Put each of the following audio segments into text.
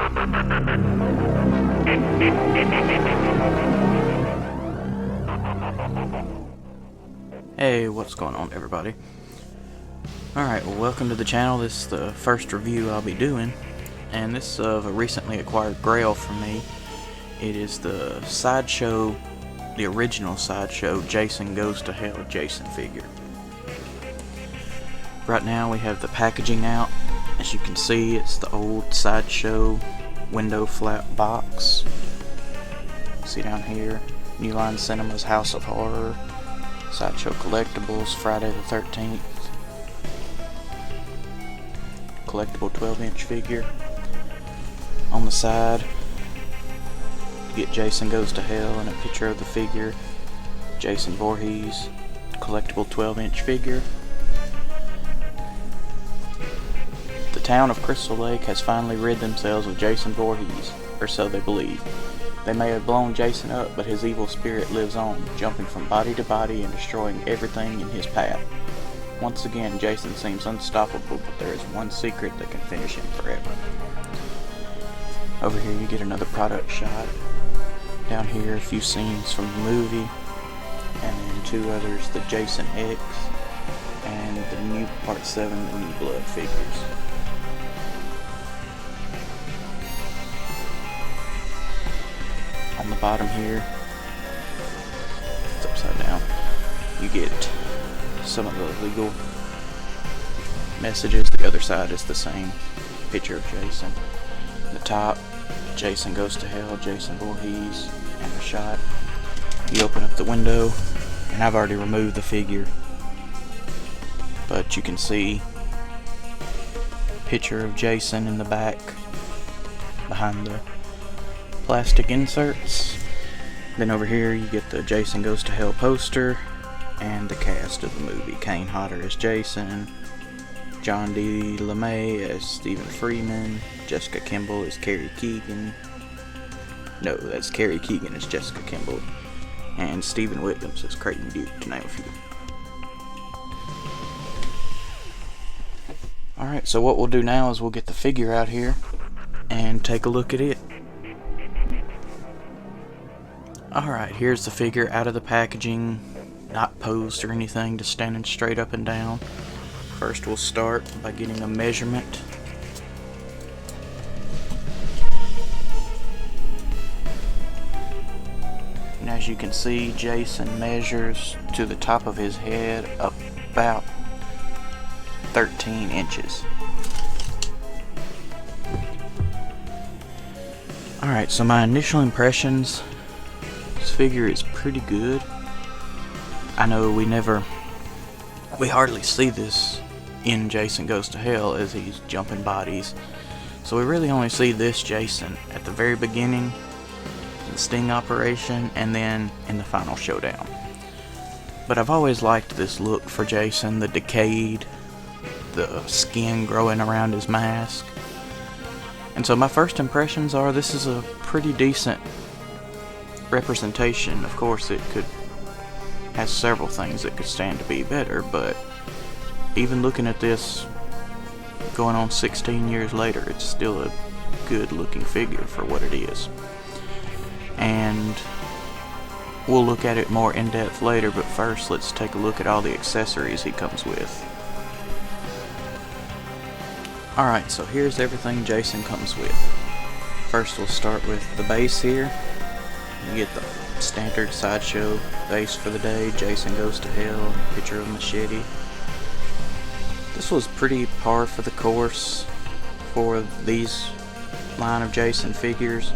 Hey, what's going on, everybody? Alright, well, welcome to the channel. This is the first review I'll be doing, and this is of a recently acquired grail for me. It is the Sideshow, the original Sideshow Jason Goes to Hell Jason figure. Right now we have the packaging out. As you can see, it's the old Sideshow window flap box. See down here, New Line Cinema's House of Horror, Sideshow Collectibles, Friday the 13th. Collectible 12-inch figure. On the side, you get Jason Goes to Hell and a picture of the figure. Jason Voorhees, collectible 12-inch figure. The town of Crystal Lake has finally rid themselves of Jason Voorhees, or so they believe. They may have blown Jason up, but his evil spirit lives on, jumping from body to body and destroying everything in his path. Once again, Jason seems unstoppable, but there is one secret that can finish him forever. Over here you get another product shot. Down here a few scenes from the movie, and then two others, the Jason X and the new Part 7, the New Blood figures. On the bottom here, it's upside down, you get some of the legal messages. The other side is the same picture of Jason. The top, Jason Goes to Hell, Jason Voorhees, and the shot. You open up the window, and I've already removed the figure, but you can see a picture of Jason in the back behind the plastic inserts. Then over here you get the Jason Goes to Hell poster and the cast of the movie. Kane Hodder as Jason, John D. LeMay as Stephen Freeman, Jessica Kimball as Carrie Keegan. No, that's Carrie Keegan as Jessica Kimball, and Stephen Williams as Creighton Duke, to name a few. Alright, so what we'll do now is we'll get the figure out here and take a look at it. Alright, here's the figure out of the packaging, not posed or anything, just standing straight up and down. First we'll start by getting a measurement. And as you can see, Jason measures to the top of his head about 13 inches. Alright, so my initial impressions, this figure is pretty good. I know we hardly see this in Jason Goes to Hell as he's jumping bodies. So we really only see this Jason at the very beginning, the sting operation, and then in the final showdown. But I've always liked this look for Jason, the decayed, the skin growing around his mask. And so my first impressions are this is a pretty decent representation. Of course it has several things that could stand to be better, but even looking at this going on 16 years later, it's still a good looking figure for what it is. And we'll look at it more in depth later, but first let's take a look at all the accessories he comes with. Alright, so here's everything Jason comes with. First we'll start with the base here. You get the standard Sideshow base for the day, Jason Goes to Hell, picture of a machete. This was pretty par for the course for these line of Jason figures.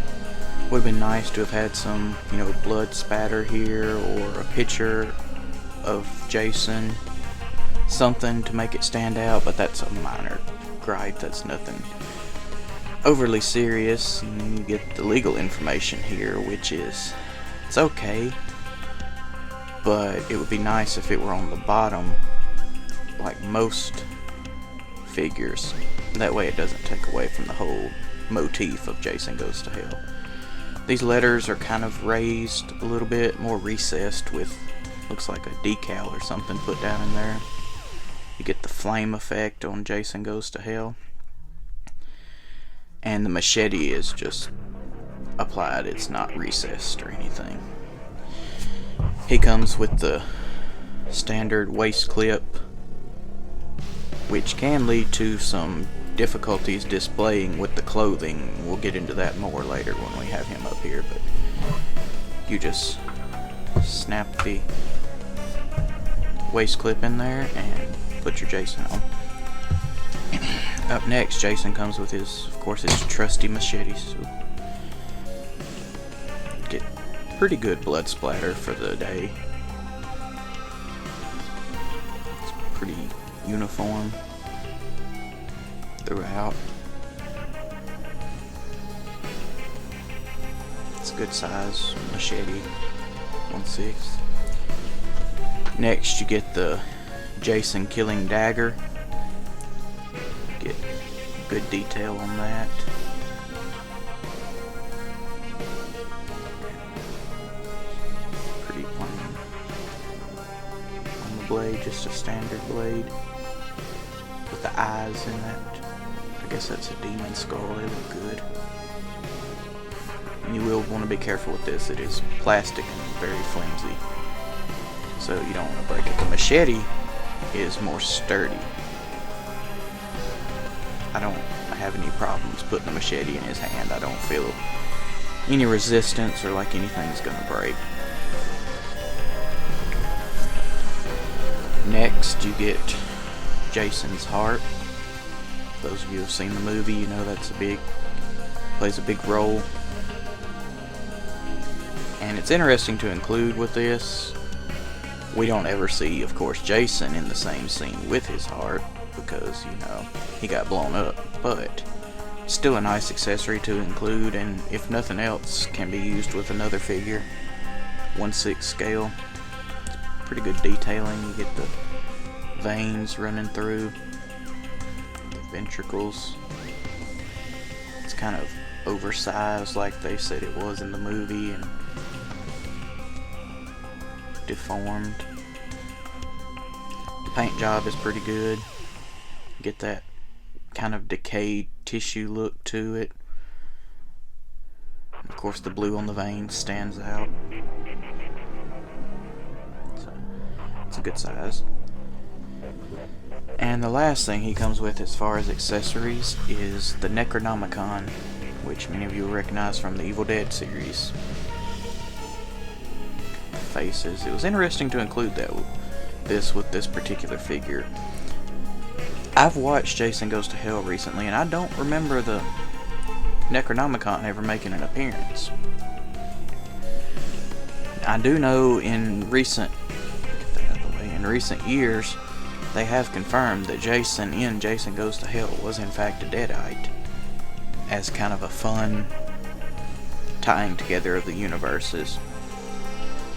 Would have been nice to have had some, blood spatter here, or a picture of Jason, something to make it stand out, but that's a minor gripe, that's nothing overly serious. And then you get the legal information here, which is, it's okay, but it would be nice if it were on the bottom like most figures. That way it doesn't take away from the whole motif of Jason Goes to Hell. These letters are kind of raised a little bit, more recessed, with looks like a decal or something put down in there. You get the flame effect on Jason Goes to Hell. and the machete is just applied, it's not recessed or anything. He comes with the standard waist clip, which can lead to some difficulties displaying with the clothing. We'll get into that more later when we have him up here, but you just snap the waist clip in there and put your Jason on. Up next, Jason comes with his, of course, his trusty machete. So get pretty good blood splatter for the day. It's pretty uniform throughout. It's a good size machete, 1/6. Next, you get the Jason killing dagger. Get good detail on that. Pretty plain on the blade, just a standard blade with the eyes in that. I guess that's a demon skull. They look good. And you will want to be careful with this. It is plastic and very flimsy, so you don't want to break it. The machete is more sturdy. I don't have any problems putting the machete in his hand. I don't feel any resistance or like anything's gonna break. Next, you get Jason's heart. Those of you who have seen the movie, you know that's plays a big role. And it's interesting to include with this, we don't ever see, of course, Jason in the same scene with his heart, because, you know, he got blown up, but still a nice accessory to include, and if nothing else, can be used with another figure. 1/6 scale. It's pretty good detailing. You get the veins running through, the ventricles. It's kind of oversized like they said it was in the movie, and deformed. The paint job is pretty good. Get that kind of decayed tissue look to it. Of course, the blue on the veins stands out. So, it's a good size. And the last thing he comes with as far as accessories is the Necronomicon, which many of you will recognize from the Evil Dead series. Faces. It was interesting to include this with this particular figure. I've watched Jason Goes to Hell recently, and I don't remember the Necronomicon ever making an appearance. I do know in recent years, they have confirmed that Jason in Jason Goes to Hell was in fact a Deadite, as kind of a fun tying together of the universes.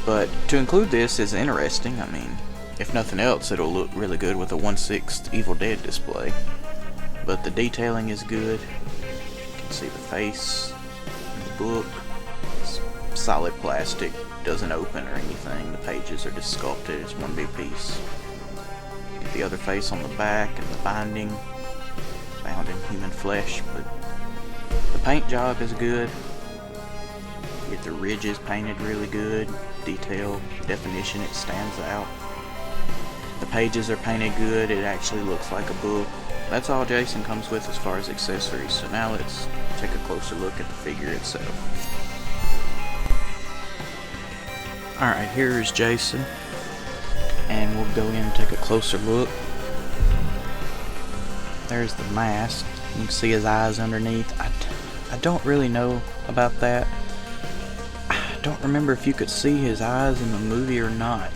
But to include this is interesting. I mean, if nothing else, it'll look really good with a 1/6 Evil Dead display. But the detailing is good. You can see the face in the book. It's solid plastic, doesn't open or anything. The pages are just sculpted. It's one big piece. Get the other face on the back and the binding, bound in human flesh. But the paint job is good. You get the ridges painted really good. Detail, definition, it stands out. The pages are painted good. It actually looks like a book. That's all Jason comes with as far as accessories. So now let's take a closer look at the figure itself. Alright, here is Jason, and we'll go in and take a closer look. There's the mask. You can see his eyes underneath. I don't really know about that. I don't remember if you could see his eyes in the movie or not.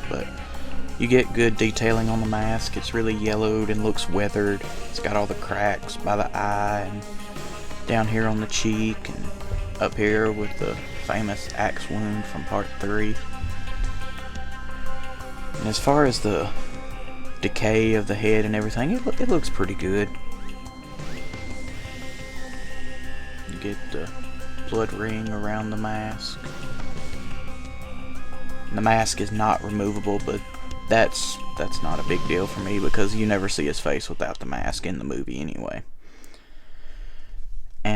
But you get good detailing on the mask. It's really yellowed and looks weathered. It's got all the cracks by the eye and down here on the cheek and up here with the famous axe wound from part 3. And as far as the decay of the head and everything, it looks pretty good. You get the blood ring around the mask. And the mask is not removable, but that's not a big deal for me because you never see his face without the mask in the movie anyway.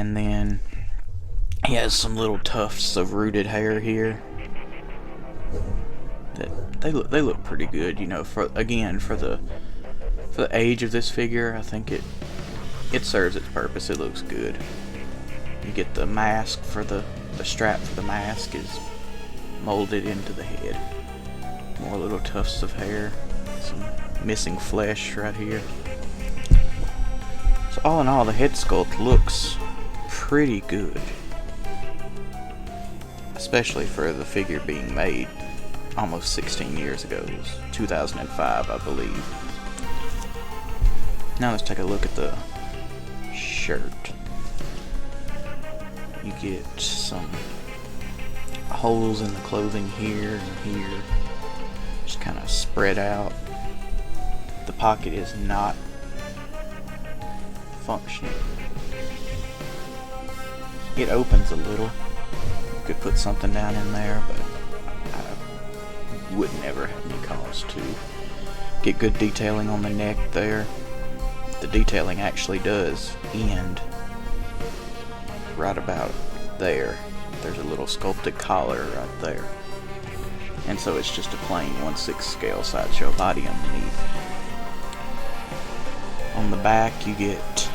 And then he has some little tufts of rooted hair here. They look pretty good, you know. For the age of this figure, I think it serves its purpose. It looks good. You get the mask for the strap for the mask is molded into the head. More little tufts of hair, some missing flesh right here. So all in all, the head sculpt looks pretty good, especially for the figure being made almost 16 years ago. It was 2005, I believe. Now let's take a look at the shirt. You get some holes in the clothing here and here, just kind of spread out. The pocket is not functioning. It opens a little. You could put something down in there, but I would never have any cause to. Get good detailing on the neck there. The detailing actually does end right about there. There's a little sculpted collar right there. And so it's just a plain 1/6 scale Sideshow body underneath. On the back you get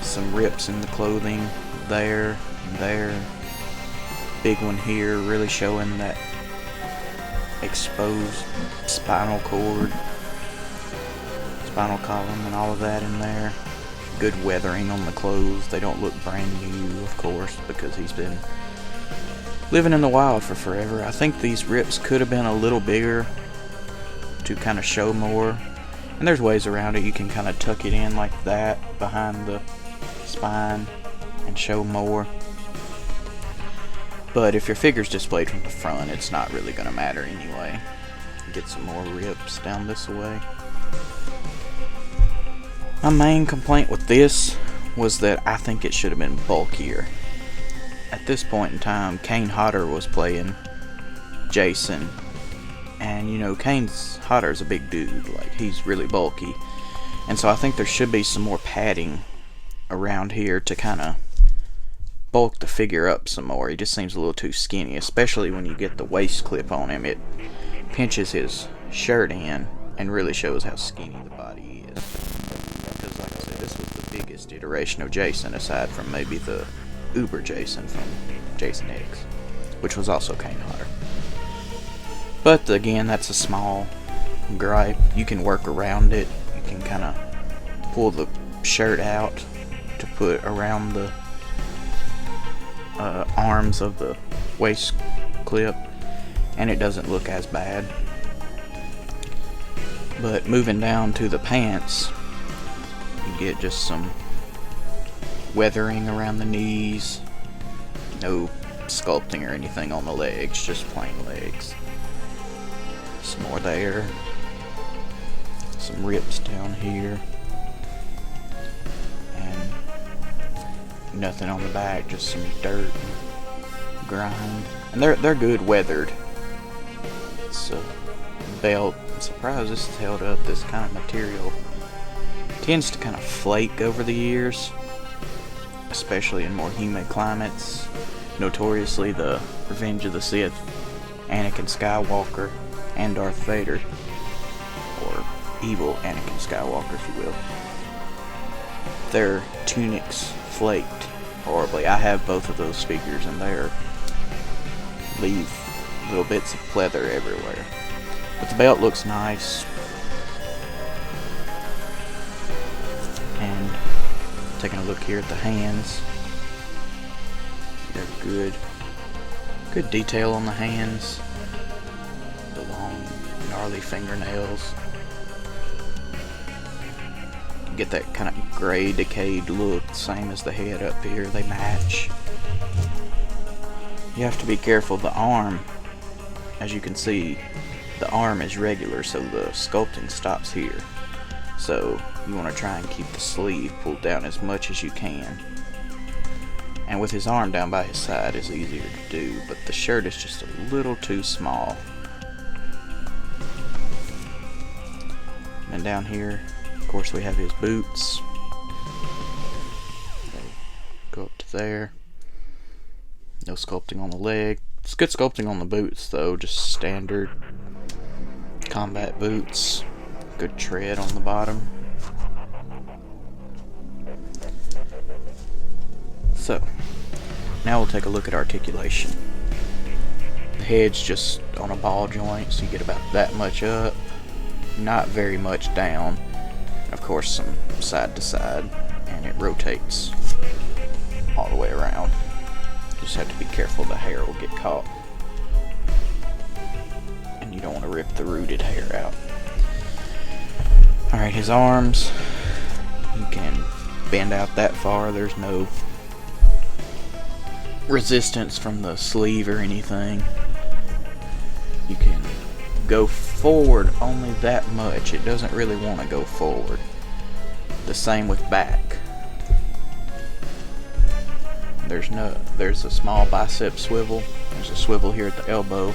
some rips in the clothing there and there. Big one here, really showing that exposed spinal cord, spinal column and all of that in there. Good weathering on the clothes. They don't look brand new, of course, because he's been living in the wild for forever. I think these rips could have been a little bigger to kind of show more. And there's ways around it. You can kind of tuck it in like that behind the spine and show more. But if your figure's displayed from the front, it's not really going to matter anyway. Get some more rips down this way. My main complaint with this was that I think it should have been bulkier. At this point in time, Kane Hodder was playing Jason. And you know, Kane Hodder's a big dude. Like, he's really bulky. And so I think there should be some more padding around here to kind of bulk the figure up some more. He just seems a little too skinny, especially when you get the waist clip on him. It pinches his shirt in and really shows how skinny the body is. Because like I said, this was the biggest iteration of Jason, aside from maybe the Uber Jason from Jason X, which was also Kane Hodder. But again, that's a small gripe. You can work around it. You can kind of pull the shirt out to put around the arms of the waist clip, and it doesn't look as bad. But moving down to the pants, you get just some weathering around the knees. No sculpting or anything on the legs, just plain legs. Some more there. Some rips down here. And nothing on the back, just some dirt and grind. And they're good weathered. It's a belt. I'm surprised this is held up. This kind of material tends to kind of flake over the years, especially in more humid climates. Notoriously, the Revenge of the Sith, Anakin Skywalker, and Darth Vader, or evil Anakin Skywalker, if you will, their tunics flaked horribly. I have both of those figures, and they leave little bits of pleather everywhere. But the belt looks nice. And taking a look here at the hands, they're good. Good detail on the hands. The long, gnarly fingernails. You get that kind of gray, decayed look, same as the head up here. They match. You have to be careful. The arm, as you can see, the arm is regular, so the sculpting stops here. So you want to try and keep the sleeve pulled down as much as you can. And with his arm down by his side is easier to do, but the shirt is just a little too small. And down here, of course, we have his boots. They go up to there. No sculpting on the leg. It's good sculpting on the boots though, just standard combat boots. Good tread on the bottom. So, now we'll take a look at articulation. The head's just on a ball joint, so you get about that much up, not very much down. And of course some side to side, and it rotates all the way around. Just have to be careful, the hair will get caught. And you don't want to rip the rooted hair out. Alright, his arms, you can bend out that far, there's no resistance from the sleeve or anything. You can go forward only that much. It doesn't really want to go forward. The same with back. There's a small bicep swivel. There's a swivel here at the elbow.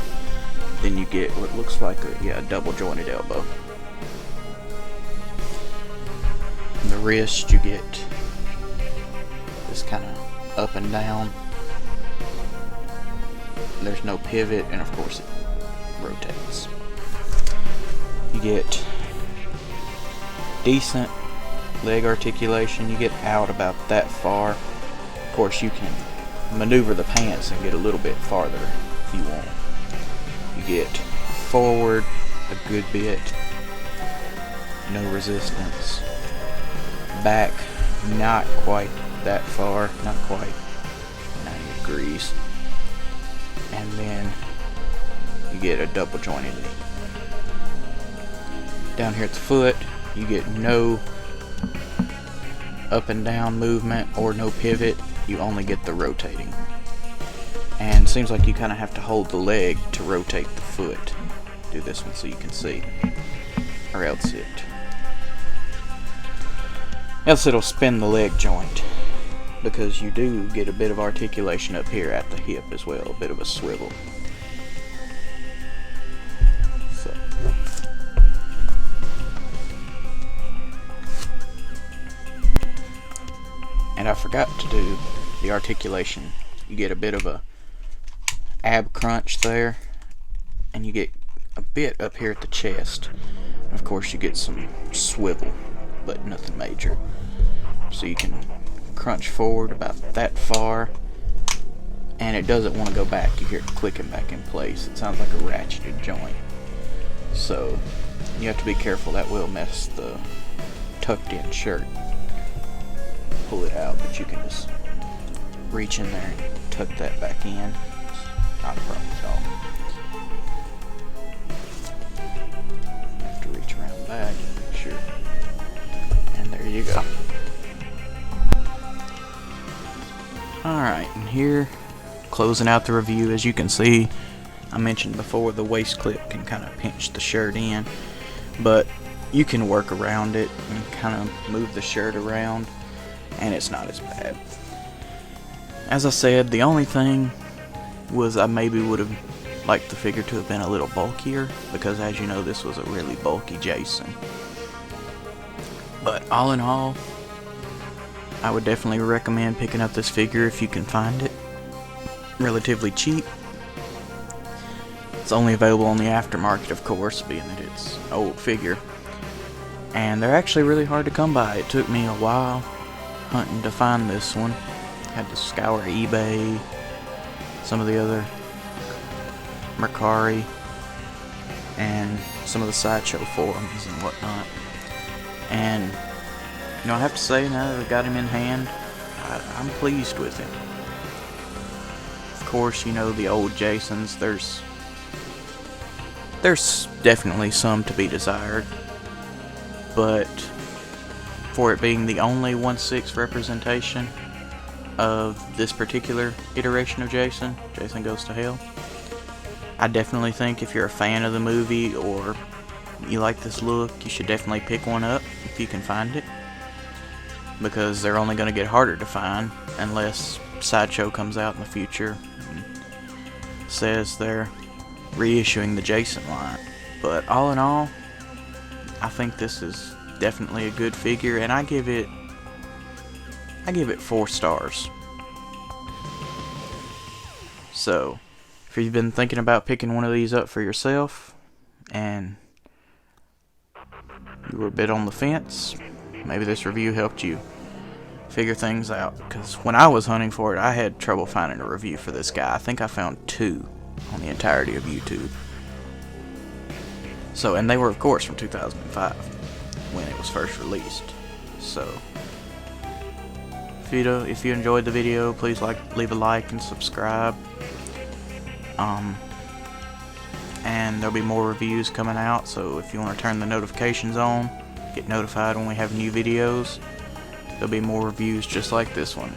Then you get what looks like a double jointed elbow. And the wrist, you get this kind of up and down. There's no pivot, and of course it rotates. You get decent leg articulation. You get out about that far. Of course you can maneuver the pants and get a little bit farther if you want. You get forward a good bit. No resistance. Back not quite that far. Not quite 90 degrees. And then you get a double jointed knee. Down here at the foot, you get no up and down movement or no pivot. You only get the rotating. And it seems like you kind of have to hold the leg to rotate the foot. Do this one so you can see. Or else it'll spin the leg joint. Because you do get a bit of articulation up here at the hip as well, a bit of a swivel. So. And I forgot to do the articulation. You get a bit of a ab crunch there, and you get a bit up here at the chest. And of course you get some swivel, but nothing major. So you can crunch forward about that far, and it doesn't want to go back. You hear it clicking back in place. It sounds like a ratcheted joint. So you have to be careful. That will mess the tucked in shirt. Pull it out, but you can just reach in there and tuck that back in. It's not a problem at all. You have to reach around the back and make sure. And there you go. Alright, and here, closing out the review, as you can see, I mentioned before the waist clip can kind of pinch the shirt in, but you can work around it and kind of move the shirt around, and it's not as bad. As I said, the only thing was I maybe would have liked the figure to have been a little bulkier, because as you know, this was a really bulky Jason. But all in all, I would definitely recommend picking up this figure if you can find it. Relatively cheap. It's only available on the aftermarket, of course, being that it's an old figure. And they're actually really hard to come by. It took me a while hunting to find this one. Had to scour eBay, some of the other Mercari, and some of the Sideshow forums and whatnot. And you know, I have to say, now that I've got him in hand, I'm pleased with him. Of course, you know, the old Jasons, there's definitely some to be desired, but for it being the only 1/6 representation of this particular iteration of Jason Goes to Hell, I definitely think if you're a fan of the movie or you like this look, you should definitely pick one up if you can find it, because they're only going to get harder to find unless Sideshow comes out in the future and says they're reissuing the Jason line. But all in all, I think this is definitely a good figure, and I give it 4 stars. So if you've been thinking about picking one of these up for yourself and you were a bit on the fence, maybe this review helped you figure things out, because when I was hunting for it, I had trouble finding a review for this guy. I think I found 2 on the entirety of YouTube. So, and they were of course from 2005 when it was first released. So if you enjoyed the video, please leave a like and subscribe. And there'll be more reviews coming out, so if you want to turn the notifications on, get notified when we have new videos. There'll be more reviews just like this one.